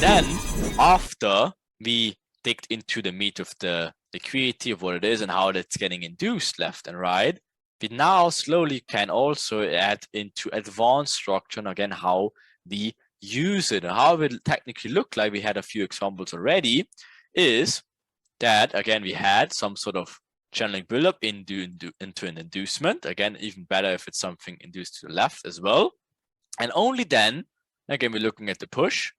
then after we digged into the meat of the liquidity of what it is and how it's getting induced left and right, we now slowly can also add into advanced structure, and again how we use it and how it will technically look like. We had a few examples already, is that again we had some sort of channeling build-up into an inducement. Again, even better if it's something induced to the left as well. And only then, again, we're looking at the push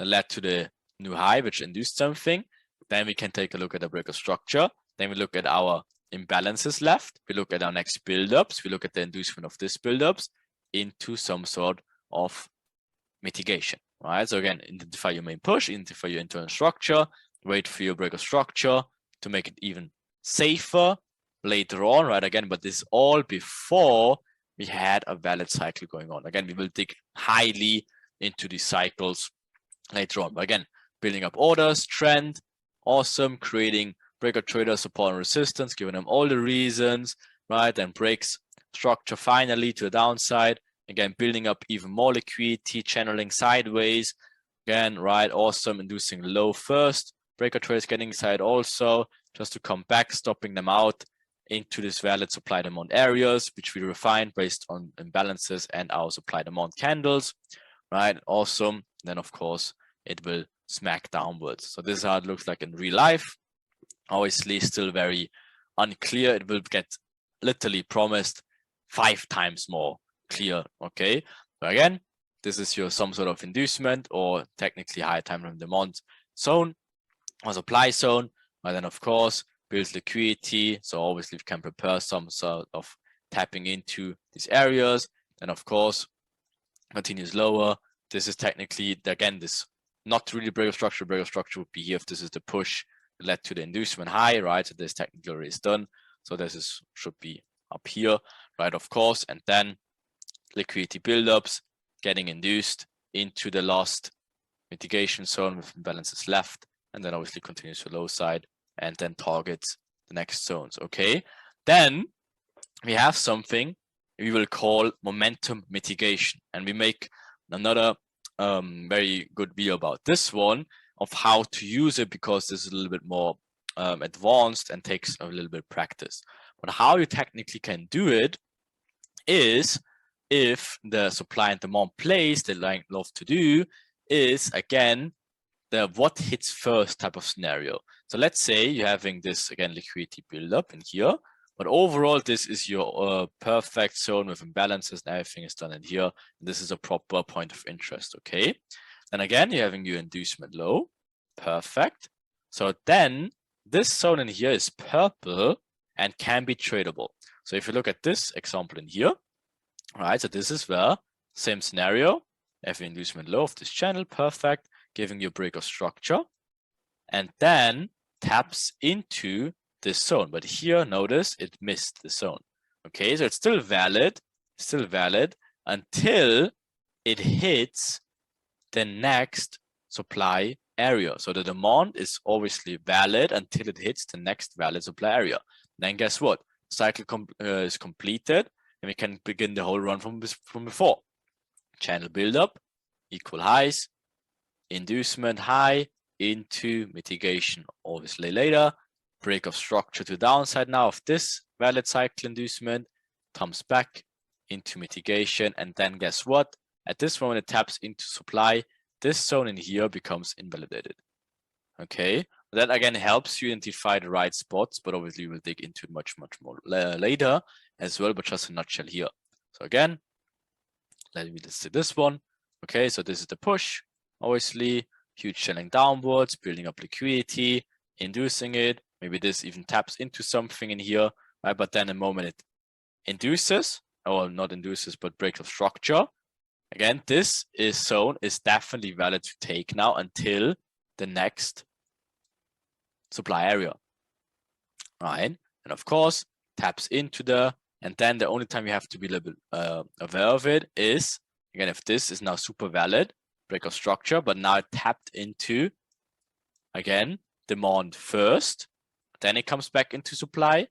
that led to the new high, which induced something. Then we can take a look at the breaker structure. Then we look at our imbalances left. We look at our next build-ups. We look at the inducement of this build-ups into some sort of mitigation, right? So again, identify your main push, identify your internal structure, wait for your breaker structure to make it even safer later on, right? Again, but this is all before we had a valid cycle going on. Again, we will dig highly into these cycles later on. But again, building up orders, trend, awesome, creating breaker trader support and resistance, giving them all the reasons, right? And breaks structure finally to the downside. Again, building up even more liquidity, channeling sideways. Again, right? Awesome, inducing low first. Breaker traders getting inside also, just to come back, stopping them out into this valid supply demand areas, which we refine based on imbalances and our supply demand candles, right? Awesome. Then of course it will smack downwards. So this is how it looks like in real life. Obviously still very unclear. It will get literally promised 5 times more clear. Okay, but again, this is your some sort of inducement or technically high time frame demand zone or supply zone. And then of course builds liquidity. So obviously we can prepare some sort of tapping into these areas. And of course continues lower. This is technically, again, this not really breaker structure. Breaker structure would be here if this is the push that led to the inducement high, right? So this technically already is done. So this is should be up here, right? Of course, and then liquidity buildups getting induced into the last mitigation zone with imbalances left, and then obviously continues to low side and then targets the next zones. Okay, then we have something we will call momentum mitigation, and we make another very good video about this one of how to use it, because this is a little bit more advanced and takes a little bit of practice. But how you technically can do it is, if the supply and demand plays, they love to do, is again the what hits first type of scenario. So let's say you're having this again liquidity build up in here, but overall this is your perfect zone with imbalances and everything is done in here. This is a proper point of interest. Okay, then again you're having your inducement low, perfect. So then this zone in here is purple and can be tradable. So if you look at this example in here, all right, so this is where same scenario, have inducement low of this channel, perfect, giving you a break of structure, and then taps into this zone. But here, notice it missed the zone. Okay, so it's still valid until it hits the next supply area. So the demand is obviously valid until it hits the next valid supply area. Then guess what? Cycle is completed, and we can begin the whole run from before. Channel buildup, equal highs, inducement high into mitigation, obviously later. Break of structure to downside now of this valid cycle inducement, comes back into mitigation, and then guess what? At this moment it taps into supply. This zone in here becomes invalidated. Okay, that again helps you identify the right spots, but obviously we'll dig into it much more later as well, but just in a nutshell here. So again, let me just see this one. Okay, so this is the push, obviously huge selling downwards, building up liquidity, inducing it. Maybe this even taps into something in here, right? But then the moment it induces, or not induces, but breaks of structure, again, this zone is definitely valid to take now until the next supply area, right? And of course, taps into the, and then the only time you have to be a little bit aware of it is, again, if this is now super valid, break of structure, but now it tapped into, again, demand first, then it comes back into supply.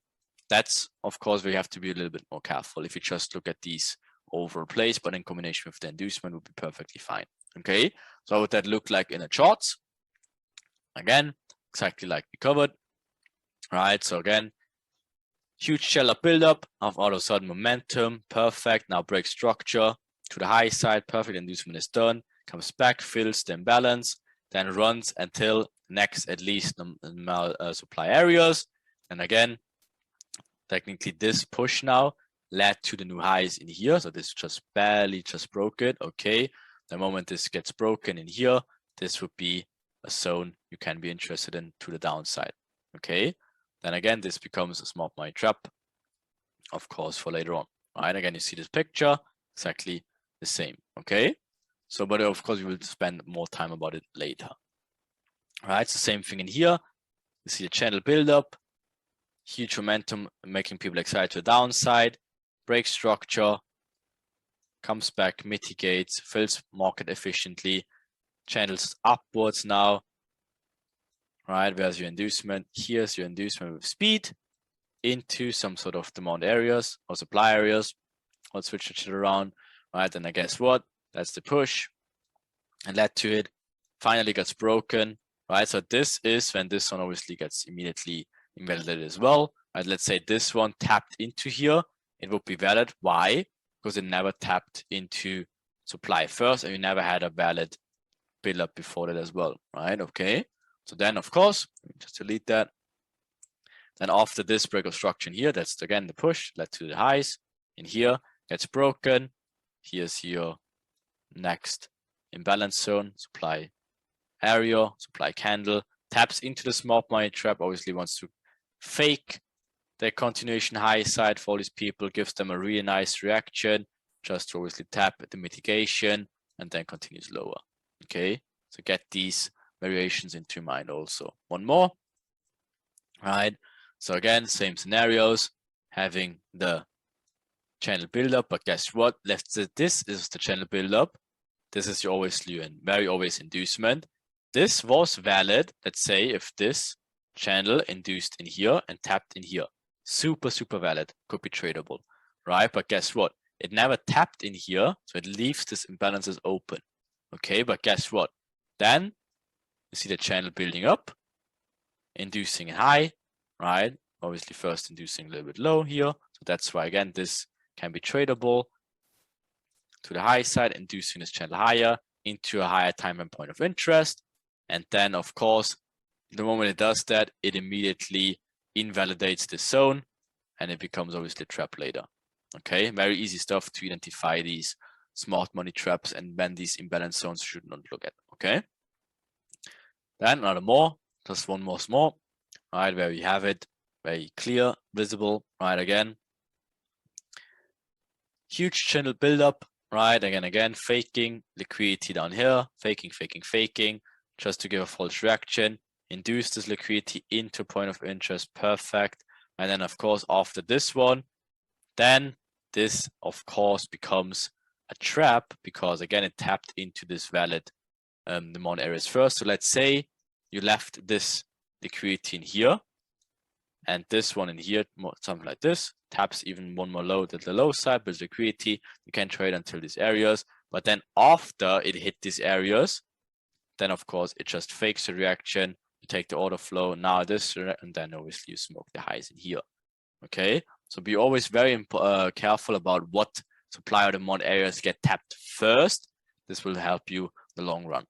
That's, of course, we have to be a little bit more careful. If you just look at these overplaced, but in combination with the inducement would be perfectly fine. Okay, so how would that look like in the charts? Again, exactly like we covered, right? So again, huge shallow buildup of all of a sudden momentum, perfect. Now break structure to the high side, perfect. Inducement is done, comes back, fills the imbalance, then runs until next at least supply areas. And again, technically this push now led to the new highs in here. So this just barely just broke it. Okay, the moment this gets broken in here, this would be a zone you can be interested in to the downside. Okay, then again, this becomes a smart money trap, of course, for later on. Right, again, you see this picture, exactly the same. Okay, so but of course we will spend more time about it later. Right, it's the same thing in here. You see the channel build up, huge momentum, making people excited to the downside, break structure, comes back, mitigates, fills market efficiently, channels upwards now. Right, where's your inducement? Here's your inducement with speed into some sort of demand areas or supply areas. I'll switch it around. Right, and I guess what? That's the push, and led to it. Finally gets broken. Right, so this is when this one obviously gets immediately invalidated as well. Right, let's say this one tapped into here, it would be valid. Why? Because it never tapped into supply first, and you never had a valid build up before that as well. Right, okay. So then, of course, just delete that. Then after this break of structure in here, that's again the push, led to the highs. In here, gets broken. Here's your next imbalance zone, supply area, supply candle, taps into the smart money trap, obviously wants to fake the continuation high side for all these people, gives them a really nice reaction, just to obviously tap the mitigation and then continues lower. Okay, so get these variations into mind also. One more, right? So again, same scenarios, having the channel buildup, but guess what? This is the channel buildup. This is your obviously and very obvious inducement. This was valid, let's say, if this channel induced in here and tapped in here. Super, super valid, could be tradable, right? But guess what? It never tapped in here, so it leaves this imbalances open. Okay, but guess what? Then you see the channel building up, inducing high, right? Obviously first inducing a little bit low here. So that's why, again, this can be tradable to the high side, inducing this channel higher into a higher time and point of interest. And then, of course, the moment it does that, it immediately invalidates the zone and it becomes obviously a trap later. Okay, very easy stuff to identify these smart money traps and when these imbalance zones should not look at. Okay, then another more, just one more small, right, where we have it very clear, visible, right? Again, huge channel buildup, right? Again, faking liquidity down here, faking, just to give a false reaction, induce this liquidity into point of interest, perfect. And then, of course, after this one, then this, of course, becomes a trap because, again, it tapped into this valid demand areas first. So let's say you left this liquidity in here and this one in here, something like this, taps even one more low at the low side, builds liquidity. You can trade until these areas. But then after it hit these areas, then, of course, it just fakes the reaction. You take the order flow, now this, and then obviously you smoke the highs in here. Okay, so be always very careful about what supply or demand areas get tapped first. This will help you in the long run.